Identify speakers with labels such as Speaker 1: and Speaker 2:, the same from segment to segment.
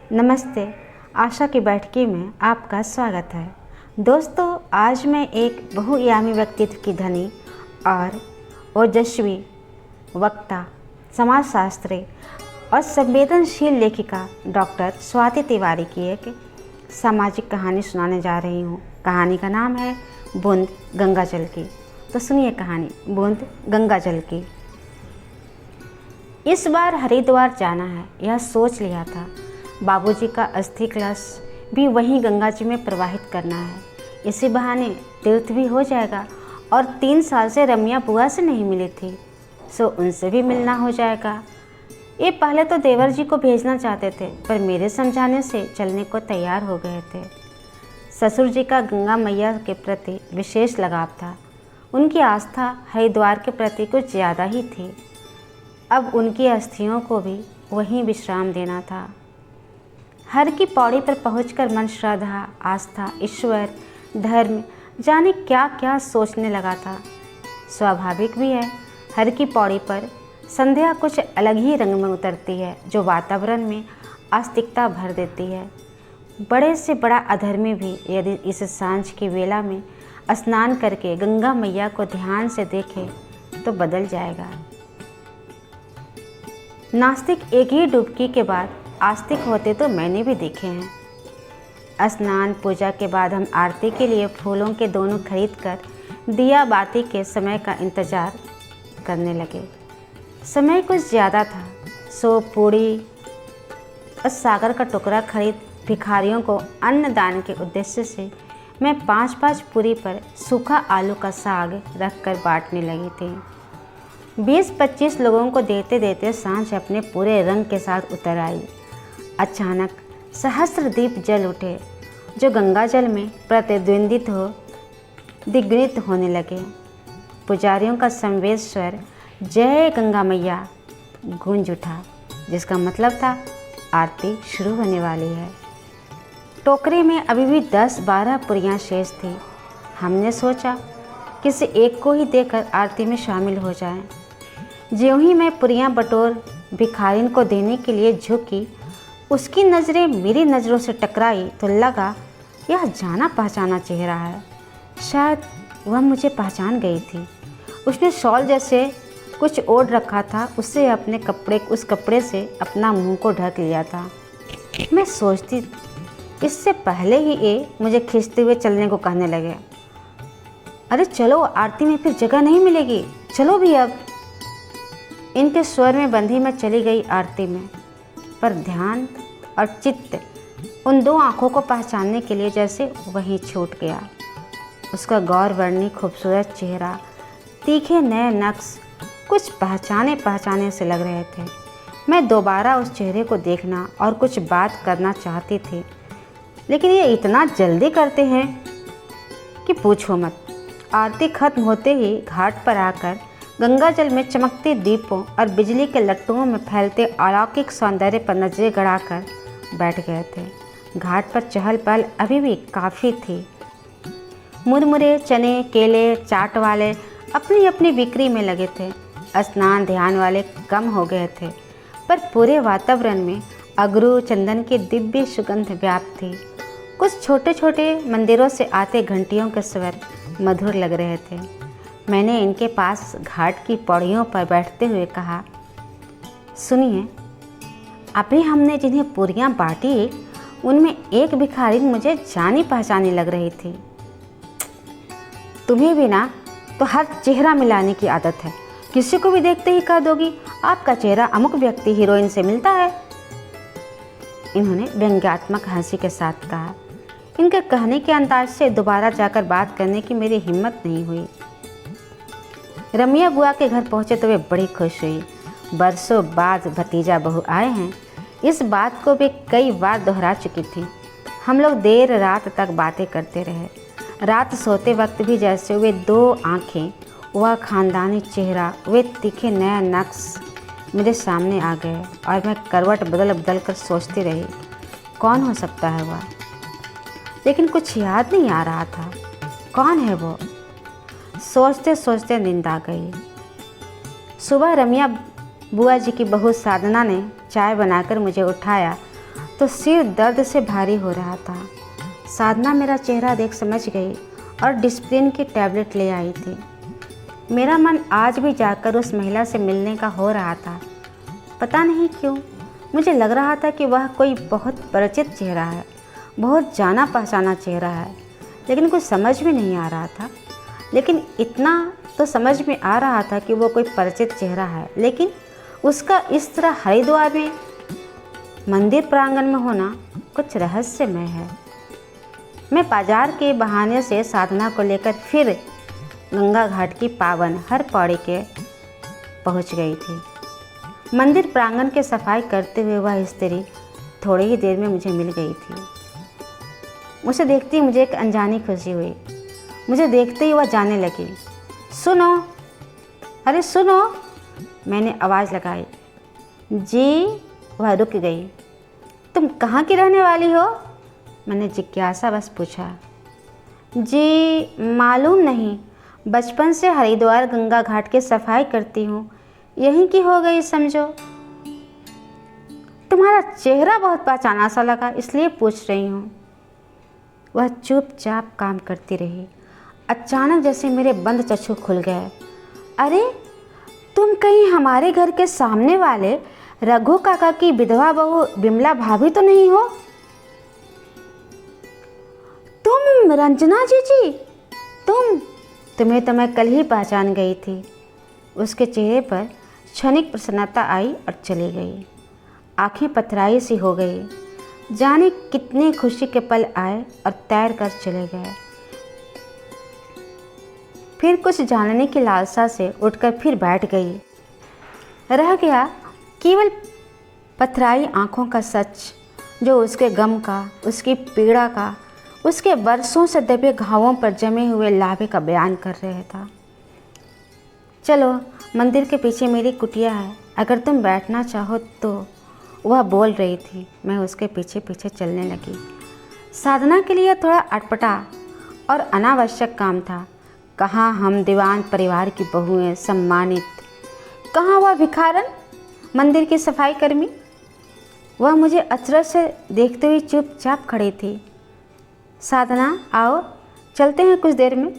Speaker 1: नमस्ते। आशा की बैठकी में आपका स्वागत है। दोस्तों, आज मैं एक बहुआयामी व्यक्तित्व की धनी और ओजस्वी वक्ता, समाजशास्त्री और संवेदनशील लेखिका डॉक्टर स्वाति तिवारी की एक सामाजिक कहानी सुनाने जा रही हूँ। कहानी का नाम है बूंद गंगा जल की। तो सुनिए कहानी बूंद गंगा जल की। इस बार हरिद्वार जाना है, यह सोच लिया था। बाबूजी का अस्थि कलश भी वहीं गंगा जी में प्रवाहित करना है। इसी बहाने तीर्थ भी हो जाएगा और 3 साल से रमिया बुआ से नहीं मिली थी, सो उनसे भी मिलना हो जाएगा। ये पहले तो देवर जी को भेजना चाहते थे, पर मेरे समझाने से चलने को तैयार हो गए थे। ससुर जी का गंगा मैया के प्रति विशेष लगाव था। उनकी आस्था हरिद्वार के प्रति कुछ ज़्यादा ही थी। अब उनकी अस्थियों को भी वहीं विश्राम देना था। हर की पौड़ी पर पहुंचकर मन श्रद्धा, आस्था, ईश्वर, धर्म जाने क्या क्या सोचने लगा था। स्वाभाविक भी है, हर की पौड़ी पर संध्या कुछ अलग ही रंग में उतरती है, जो वातावरण में आस्तिकता भर देती है। बड़े से बड़ा अधर्मी भी यदि इस सांझ की वेला में स्नान करके गंगा मैया को ध्यान से देखे तो बदल जाएगा। नास्तिक एक ही डुबकी के बाद आस्तिक होते तो मैंने भी देखे हैं। स्नान पूजा के बाद हम आरती के लिए फूलों के दोनों खरीद कर दिया बाती के समय का इंतज़ार करने लगे। समय कुछ ज़्यादा था, सो पूड़ी और सागर का टुकड़ा खरीद भिखारियों को अन्नदान के उद्देश्य से मैं 5-5 पूरी पर सूखा आलू का साग रख कर बांटने लगी थी। 20-25 लोगों को देते देते सांझ अपने पूरे रंग के साथ उतर आई। अचानक सहस्त्र दीप जल उठे, जो गंगा जल में प्रतिद्वंदित हो द्विगुणित होने लगे। पुजारियों का संवेद स्वर जय गंगा मैया गूंज उठा, जिसका मतलब था आरती शुरू होने वाली है। टोकरे में अभी भी 10-12 पुरियाँ शेष थी। हमने सोचा किसी एक को ही देकर आरती में शामिल हो जाएं। ज्यों ही मैं पुरियाँ बटोर भिखारिन को देने के लिए झुकी, उसकी नज़रें मेरी नज़रों से टकराई तो लगा यह जाना पहचाना चेहरा है। शायद वह मुझे पहचान गई थी। उसने शॉल जैसे कुछ ओढ़ रखा था, उससे उस कपड़े से अपना मुंह को ढक लिया था। मैं सोचती इससे पहले ही ये मुझे खींचते हुए चलने को कहने लगे, अरे चलो, आरती में फिर जगह नहीं मिलेगी, चलो भी अब। इनके स्वर में बंधी मैं चली गई आरती में, पर ध्यान और चित्त उन 2 आँखों को पहचानने के लिए जैसे वहीं छूट गया। उसका गौर वर्णी खूबसूरत चेहरा, तीखे नए नक्श कुछ पहचाने से लग रहे थे। मैं दोबारा उस चेहरे को देखना और कुछ बात करना चाहती थी, लेकिन ये इतना जल्दी करते हैं कि पूछो मत। आरती खत्म होते ही घाट पर आकर गंगा जल में चमकते दीपों और बिजली के लट्टुओं में फैलते अलौकिक सौंदर्य पर नजरें गड़ाकर बैठ गए थे। घाट पर चहल पहल अभी भी काफ़ी थी। मुरमुरे, चने, केले, चाट वाले अपनी अपनी बिक्री में लगे थे। स्नान ध्यान वाले कम हो गए थे, पर पूरे वातावरण में अगरू चंदन की दिव्य सुगंध व्याप्त थी। कुछ छोटे छोटे मंदिरों से आते घंटियों के स्वर मधुर लग रहे थे। मैंने इनके पास घाट की पौड़ियों पर बैठते हुए कहा, सुनिए, अभी हमने जिन्हें पूरियाँ बांटी उनमें एक भिखारी मुझे जानी पहचानी लग रही थी। तुम्हें भी ना तो हर चेहरा मिलाने की आदत है, किसी को भी देखते ही कह दोगी आपका चेहरा अमुक व्यक्ति हीरोइन से मिलता है। इन्होंने व्यंग्यात्मक हंसी के साथ कहा। इनके कहने के अंदाज से दोबारा जाकर बात करने की मेरी हिम्मत नहीं हुई। रमिया बुआ के घर पहुँचे तो वे बड़ी खुश हुई। बरसों बाद भतीजा बहू आए हैं, इस बात को वे कई बार दोहरा चुकी थी। हम लोग देर रात तक बातें करते रहे। रात सोते वक्त भी जैसे वे 2 आँखें, वह खानदानी चेहरा, वे तीखे नया नक्श मेरे सामने आ गए और मैं करवट बदल कर सोचती रही कौन हो सकता है वह। लेकिन कुछ याद नहीं आ रहा था कौन है वो। सोचते सोचते नींद आ गई। सुबह रमिया बुआ जी की बहू साधना ने चाय बनाकर मुझे उठाया तो सिर दर्द से भारी हो रहा था। साधना मेरा चेहरा देख समझ गई और डिस्प्रिन की टैबलेट ले आई थी। मेरा मन आज भी जाकर उस महिला से मिलने का हो रहा था। पता नहीं क्यों मुझे लग रहा था कि वह कोई बहुत परिचित चेहरा है, बहुत जाना पहचाना चेहरा है, लेकिन कुछ समझ में नहीं आ रहा था। लेकिन इतना तो समझ में आ रहा था कि वो कोई परिचित चेहरा है, लेकिन उसका इस तरह हरिद्वार में मंदिर प्रांगण में होना कुछ रहस्यमय है। मैं बाजार के बहाने से साधना को लेकर फिर गंगा घाट की पावन हर पौड़ी के पहुंच गई थी। मंदिर प्रांगण के सफाई करते हुए वह स्त्री थोड़ी ही देर में मुझे मिल गई थी। उसे देखते ही मुझे एक अनजानी खुशी हुई। मुझे देखते ही वह जाने लगी। सुनो, अरे सुनो, मैंने आवाज़ लगाई। जी। वह रुक गई। तुम कहाँ की रहने वाली हो? मैंने जिज्ञासा बस पूछा। जी मालूम नहीं, बचपन से हरिद्वार गंगा घाट की सफाई करती हूँ, यहीं की हो गई समझो। तुम्हारा चेहरा बहुत पहचाना सा लगा, इसलिए पूछ रही हूँ। वह चुपचाप काम करती रही। अचानक जैसे मेरे बंद चक्षु खुल गए। अरे तुम कहीं हमारे घर के सामने वाले रघु काका की विधवा बहू बिमला भाभी तो नहीं हो? तुम रंजना जी, तुम्हें तो मैं कल ही पहचान गई थी। उसके चेहरे पर क्षणिक प्रसन्नता आई और चली गई। आंखें पथराई सी हो गई। जाने कितने खुशी के पल आए और तैर कर चले गए। फिर कुछ जानने की लालसा से उठकर फिर बैठ गई। रह गया केवल पथराई आंखों का सच, जो उसके गम का, उसकी पीड़ा का, उसके बरसों से दबे घावों पर जमे हुए लाभे का बयान कर रहा था। चलो, मंदिर के पीछे मेरी कुटिया है, अगर तुम बैठना चाहो तो, वह बोल रही थी। मैं उसके पीछे पीछे चलने लगी। साधना के लिए थोड़ा अटपटा और अनावश्यक काम था। कहाँ हम दीवान परिवार की बहुएं सम्मानित, कहाँ वह भिखारन मंदिर की सफाई कर्मी। वह मुझे अचरज से देखते हुए चुपचाप खड़ी थी। साधना आओ, चलते हैं कुछ देर में।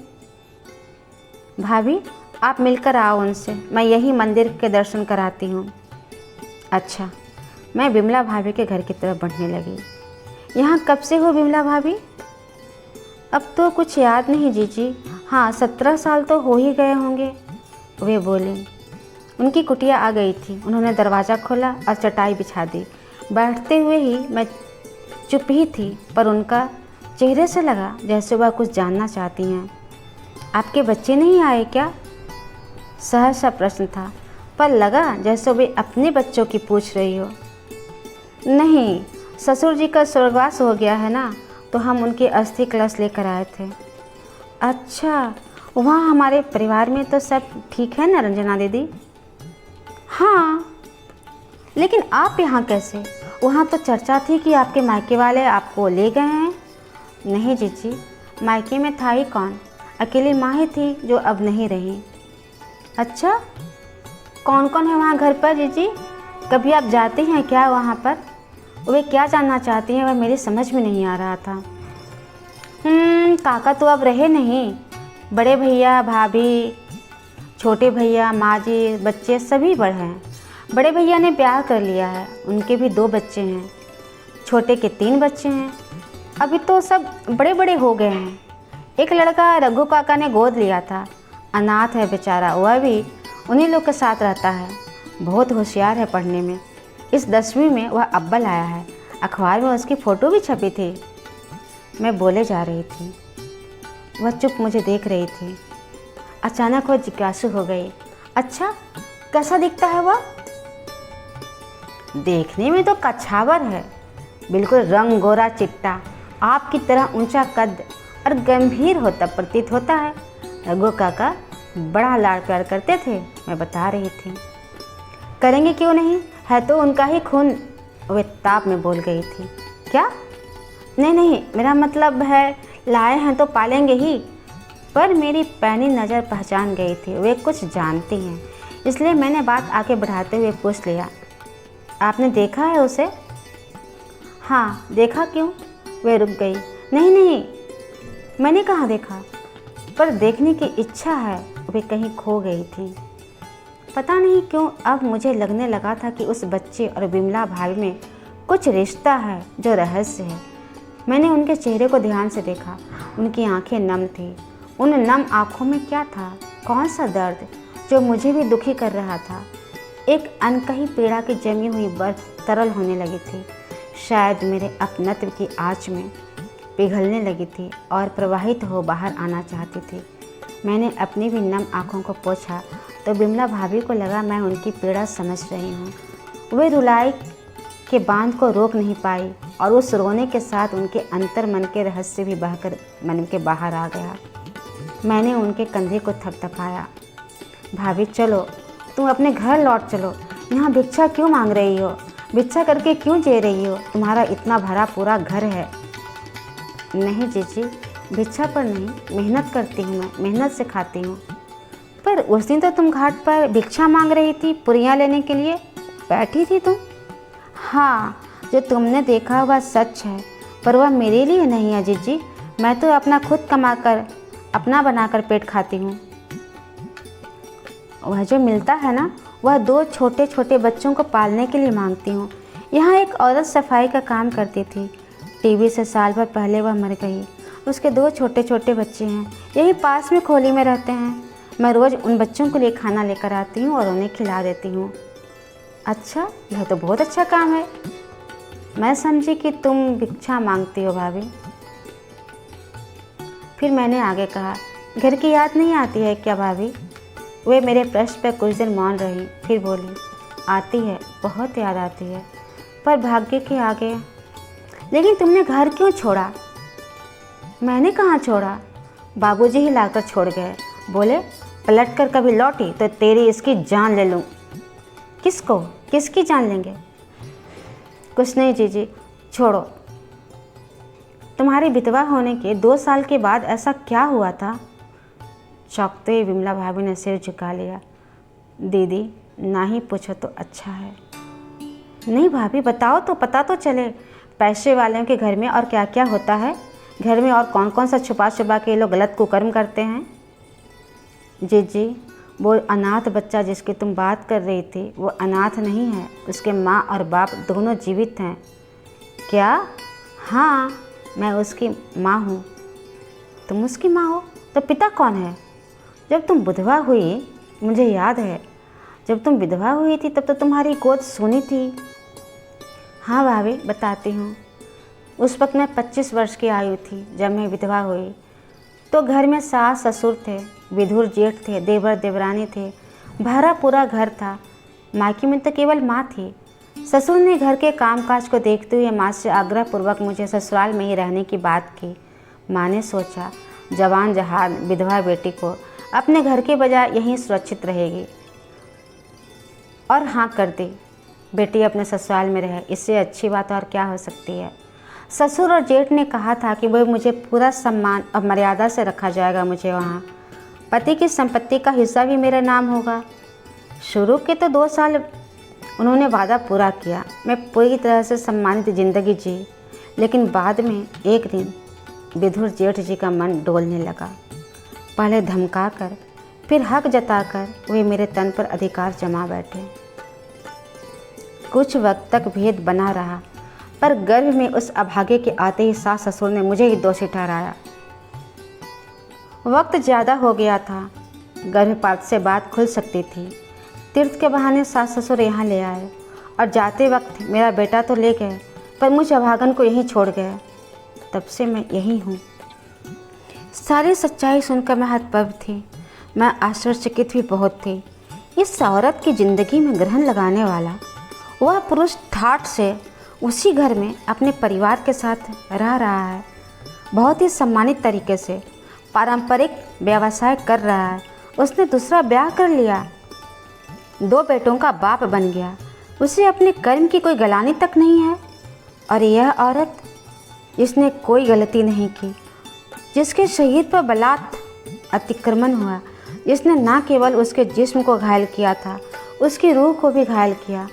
Speaker 1: भाभी आप मिलकर आओ उनसे, मैं यही मंदिर के दर्शन कराती हूँ। अच्छा। मैं बिमला भाभी के घर की तरफ बढ़ने लगी। यहाँ कब से हो बिमला भाभी? अब तो कुछ याद नहीं जीजी, हाँ 17 साल तो हो ही गए होंगे, वे बोली। उनकी कुटिया आ गई थी। उन्होंने दरवाज़ा खोला और चटाई बिछा दी। बैठते हुए ही मैं चुप ही थी, पर उनका चेहरे से लगा जैसे वह कुछ जानना चाहती हैं। आपके बच्चे नहीं आए क्या? सहज सा प्रश्न था, पर लगा जैसे वे अपने बच्चों की पूछ रही हो। नहीं, ससुर जी का स्वर्गवास हो गया है ना, तो हम उनकी अस्थि कलश लेकर आए थे। अच्छा, वहाँ हमारे परिवार में तो सब ठीक है ना रंजना दीदी? हाँ, लेकिन आप यहाँ कैसे? वहाँ तो चर्चा थी कि आपके मायके वाले आपको ले गए हैं। नहीं जीजी, मायके में था ही कौन, अकेली माँ ही थी जो अब नहीं रही। अच्छा, कौन कौन है वहाँ घर पर जीजी? कभी आप जाती हैं क्या वहाँ पर? वे क्या जानना चाहती हैं वह मेरी समझ में नहीं आ रहा था। काका तो अब रहे नहीं, बड़े भैया, भाभी, छोटे भैया, माँ जी, बच्चे सभी बड़े हैं। बड़े भैया ने ब्याह कर लिया है, उनके भी 2 बच्चे हैं। छोटे के 3 बच्चे हैं। अभी तो सब बड़े बड़े हो गए हैं। एक लड़का रघु काका ने गोद लिया था, अनाथ है बेचारा, वह भी उन्हीं लोग के साथ रहता है। बहुत होशियार है पढ़ने में। इस 10वीं में वह अव्वल आया है। अखबार में उसकी फ़ोटो भी छपी थी। मैं बोले जा रही थी, वह चुप मुझे देख रही थी। अचानक वह जिज्ञासु हो गई। अच्छा, कैसा दिखता है वह? देखने में तो कछावर है, बिल्कुल रंग गोरा चिट्टा, आपकी तरह ऊंचा कद और गंभीर होता प्रतीत होता है। रघु काका बड़ा लाड़ प्यार करते थे, मैं बता रही थी। करेंगे क्यों नहीं, है तो उनका ही खून, वे ताप में बोल गई थी। क्या? नहीं, मेरा मतलब है लाए हैं तो पालेंगे ही। पर मेरी पैनी नज़र पहचान गई थी, वे कुछ जानती हैं, इसलिए मैंने बात आगे बढ़ाते हुए पूछ लिया, आपने देखा है उसे? हाँ, देखा क्यों? वे रुक गई। नहीं नहीं, मैंने कहाँ देखा, पर देखने की इच्छा है। वे कहीं खो गई थी। पता नहीं क्यों अब मुझे लगने लगा था कि उस बच्चे और बिमला भाभी में कुछ रिश्ता है जो रहस्य है। मैंने उनके चेहरे को ध्यान से देखा। उनकी आंखें नम थी। उन नम आंखों में क्या था? कौन सा दर्द जो मुझे भी दुखी कर रहा था? एक अनकही पीड़ा की जमी हुई बर्फ तरल होने लगी थी। शायद मेरे अपनत्व की आँच में पिघलने लगी थी और प्रवाहित हो बाहर आना चाहती थी। मैंने अपनी भी नम आँखों को पोंछा तो बिमला भाभी को लगा मैं उनकी पीड़ा समझ रही हूँ। वे रुलाई के बांध को रोक नहीं पाई और उस रोने के साथ उनके अंतर मन के रहस्य भी बहकर मन के बाहर आ गया। मैंने उनके कंधे को थपथपाया। भाभी चलो, तुम अपने घर लौट चलो। यहाँ भिक्षा क्यों मांग रही हो? भिक्षा करके क्यों जी रही हो? तुम्हारा इतना भरा पूरा घर है। नहीं जीजी, भिक्षा पर नहीं, मेहनत करती हूँ मैं, मेहनत से खाती हूँ। पर उस दिन तो तुम घाट पर भिक्षा मांग रही थी, पुरियाँ लेने के लिए बैठी थी तुम। हाँ, जो तुमने देखा वह सच है, पर वह मेरे लिए नहीं है जीजी। मैं तो अपना खुद कमाकर अपना बनाकर पेट खाती हूँ। वह जो मिलता है ना, वह 2 छोटे छोटे बच्चों को पालने के लिए मांगती हूँ। यहाँ एक औरत सफाई का काम करती थी। टीबी से साल भर पहले वह मर गई। उसके 2 छोटे छोटे बच्चे हैं, यही पास में खोली में रहते हैं। मैं रोज़ उन बच्चों के लिए खाना लेकर आती हूँ और उन्हें खिला देती हूँ। अच्छा, यह तो बहुत अच्छा काम है। मैं समझी कि तुम भिक्षा मांगती हो भाभी। फिर मैंने आगे कहा, घर की याद नहीं आती है क्या भाभी? वे मेरे प्रश्न पर कुछ देर मौन रही, फिर बोली, आती है, बहुत याद आती है, पर भाग्य के आगे। लेकिन तुमने घर क्यों छोड़ा? मैंने कहाँ छोड़ा, बाबूजी ही लाकर छोड़ गए। बोले पलट कर कभी लौटी तो तेरी इसकी जान ले लूँ। किसको? किसकी जान लेंगे? कुछ नहीं जीजी, छोड़ो। तुम्हारी विधवा होने के 2 साल के बाद ऐसा क्या हुआ था? चौंकते हुए विमला भाभी ने सिर झुका लिया। दीदी, ना ही पूछो तो अच्छा है। नहीं भाभी, बताओ तो, पता तो चले। पैसे वालों के घर में और क्या क्या होता है, घर में और कौन कौन सा छुपा छुपा के लोग गलत कुकर्म करते हैं। जीजी, वो अनाथ बच्चा जिसकी तुम बात कर रही थी, वो अनाथ नहीं है। उसके माँ और बाप दोनों जीवित हैं। क्या? हाँ, मैं उसकी माँ हूँ। तुम उसकी माँ हो? तो पिता कौन है? जब तुम विधवा हुई, मुझे याद है, जब तुम विधवा हुई थी तब तो तुम्हारी गोद सूनी थी। हाँ भाभी, बताती हूँ। उस वक्त मैं 25 वर्ष की आयु थी जब मैं विधवा हुई। तो घर में सास ससुर थे, विधुर जेठ थे, देवर देवरानी थे, भरा पूरा घर था। मायके में तो केवल माँ थी। ससुर ने घर के कामकाज को देखते हुए माँ से आग्रहपूर्वक मुझे ससुराल में ही रहने की बात की। माँ ने सोचा जवान जहान विधवा बेटी को अपने घर के बजाय यहीं सुरक्षित रहेगी, और हाँ कर दी। बेटी अपने ससुराल में रहे, इससे अच्छी बात और क्या हो सकती है। ससुर और जेठ ने कहा था कि वह मुझे पूरा सम्मान और मर्यादा से रखा जाएगा। मुझे वहाँ पति की संपत्ति का हिस्सा भी मेरे नाम होगा। शुरू के तो 2 साल उन्होंने वादा पूरा किया। मैं पूरी तरह से सम्मानित जिंदगी जी, लेकिन बाद में एक दिन विधुर जेठ जी का मन डोलने लगा। पहले धमकाकर, फिर हक जताकर वे मेरे तन पर अधिकार जमा बैठे। कुछ वक्त तक भेद बना रहा, पर गर्भ में उस अभागे के आते ही सास ससुर ने मुझे ही दोषी ठहराया। वक्त ज़्यादा हो गया था, गर्भपात से बात खुल सकती थी। तीर्थ के बहाने सास ससुर यहाँ ले आए और जाते वक्त मेरा बेटा तो ले गए, पर मुझ अभागन को यहीं छोड़ गए। तब से मैं यहीं हूँ। सारी सच्चाई सुनकर मैं हतप्रभ थी। मैं आश्चर्यचकित भी बहुत थी। इस औरत की ज़िंदगी में ग्रहण लगाने वाला वह पुरुष ठाठ से उसी घर में अपने परिवार के साथ रह रहा है, बहुत ही सम्मानित तरीके से पारंपरिक व्यवसाय कर रहा है। उसने दूसरा ब्याह कर लिया, 2 बेटों का बाप बन गया। उसे अपने कर्म की कोई गलानी तक नहीं है। और यह औरत, जिसने कोई गलती नहीं की, जिसके शरीर पर बलात् अतिक्रमण हुआ, जिसने न केवल उसके जिस्म को घायल किया था, उसकी रूह को भी घायल किया,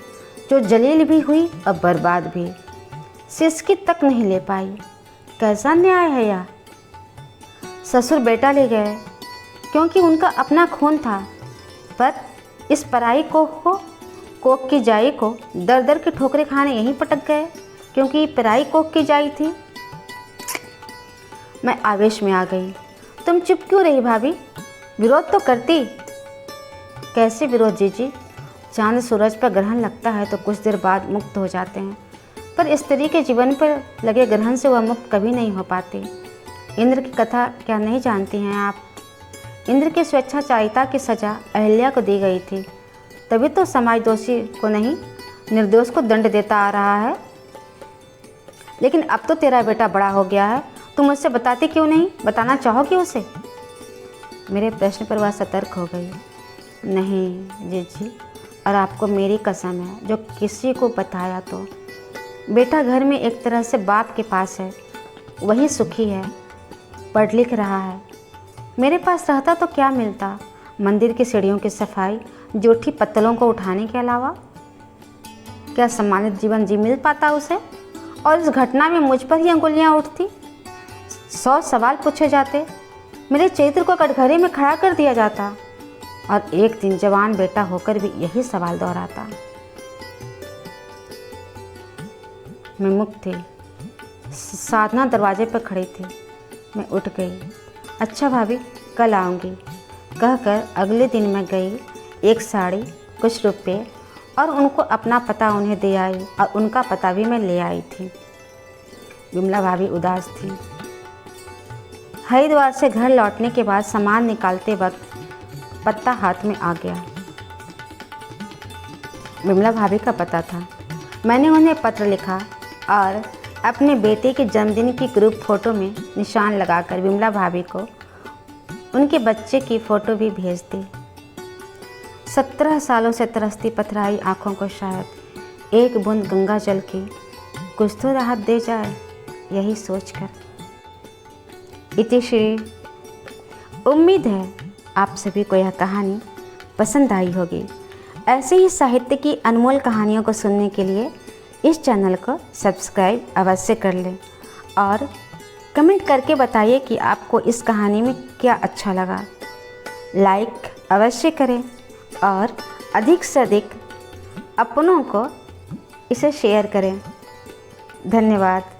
Speaker 1: जो जलील भी हुई और बर्बाद भी। सिसकी तक नहीं ले पाई। कैसा न्याय है यह। ससुर बेटा ले गए क्योंकि उनका अपना खून था, पर इस पराई कोख की जाई को दर दर की ठोकरें खाने यहीं पटक गए क्योंकि पराई कोख की जाई थी। मैं आवेश में आ गई। तुम चुप क्यों रही भाभी? विरोध तो करती। कैसे विरोध जीजी? चांद सूरज पर ग्रहण लगता है तो कुछ देर बाद मुक्त हो जाते हैं, पर स्त्री के जीवन पर लगे ग्रहण से वह मुक्त कभी नहीं हो पाती। इंद्र की कथा क्या नहीं जानती हैं आप? इंद्र की स्वेच्छाचारिता की सज़ा अहिल्या को दी गई थी, तभी तो समाज दोषी को नहीं निर्दोष को दंड देता आ रहा है। लेकिन अब तो तेरा बेटा बड़ा हो गया है, तुम मुझसे बताती क्यों नहीं? बताना चाहोगी उसे? मेरे प्रश्न पर वह सतर्क हो गई। नहीं जीजी, और आपको मेरी कसम है, जो किसी को बताया तो बेटा घर में एक तरह से बाप के पास है, वही सुखी है, पढ़ लिख रहा है। मेरे पास रहता तो क्या मिलता? मंदिर की सीढ़ियों की सफाई, जूठी पत्तलों को उठाने के अलावा क्या सम्मानित जीवन जी मिल पाता उसे? और इस घटना में मुझ पर ही अंगुलियां उठती, 100 सवाल पूछे जाते, मेरे चरित्र को कटघरे में खड़ा कर दिया जाता, और एक दिन जवान बेटा होकर भी यही सवाल दोहराता। मैं मुक्त थी। साधना दरवाजे पर खड़ी थी। मैं उठ गई। अच्छा भाभी, कल आऊँगी कहकर अगले दिन मैं गई। एक साड़ी, कुछ रुपये और उनको अपना पता उन्हें दे आई, और उनका पता भी मैं ले आई थी। विमला भाभी उदास थी। हरिद्वार से घर लौटने के बाद सामान निकालते वक्त पत्ता हाथ में आ गया। विमला भाभी का पता था। मैंने उन्हें पत्र लिखा और अपने बेटे के जन्मदिन की ग्रुप फोटो में निशान लगाकर विमला भाभी को उनके बच्चे की फ़ोटो भी भेज दी। 17 सालों से तरसती पथराई आँखों को शायद एक बूंद गंगा जल की कुछ तो राहत दे जाए, यही सोचकर। इतिश्री। उम्मीद है आप सभी को यह कहानी पसंद आई होगी। ऐसे ही साहित्य की अनमोल कहानियों को सुनने के लिए इस चैनल को सब्सक्राइब अवश्य कर लें और कमेंट करके बताइए कि आपको इस कहानी में क्या अच्छा लगा। लाइक अवश्य करें और अधिक से अधिक अपनों को इसे शेयर करें। धन्यवाद।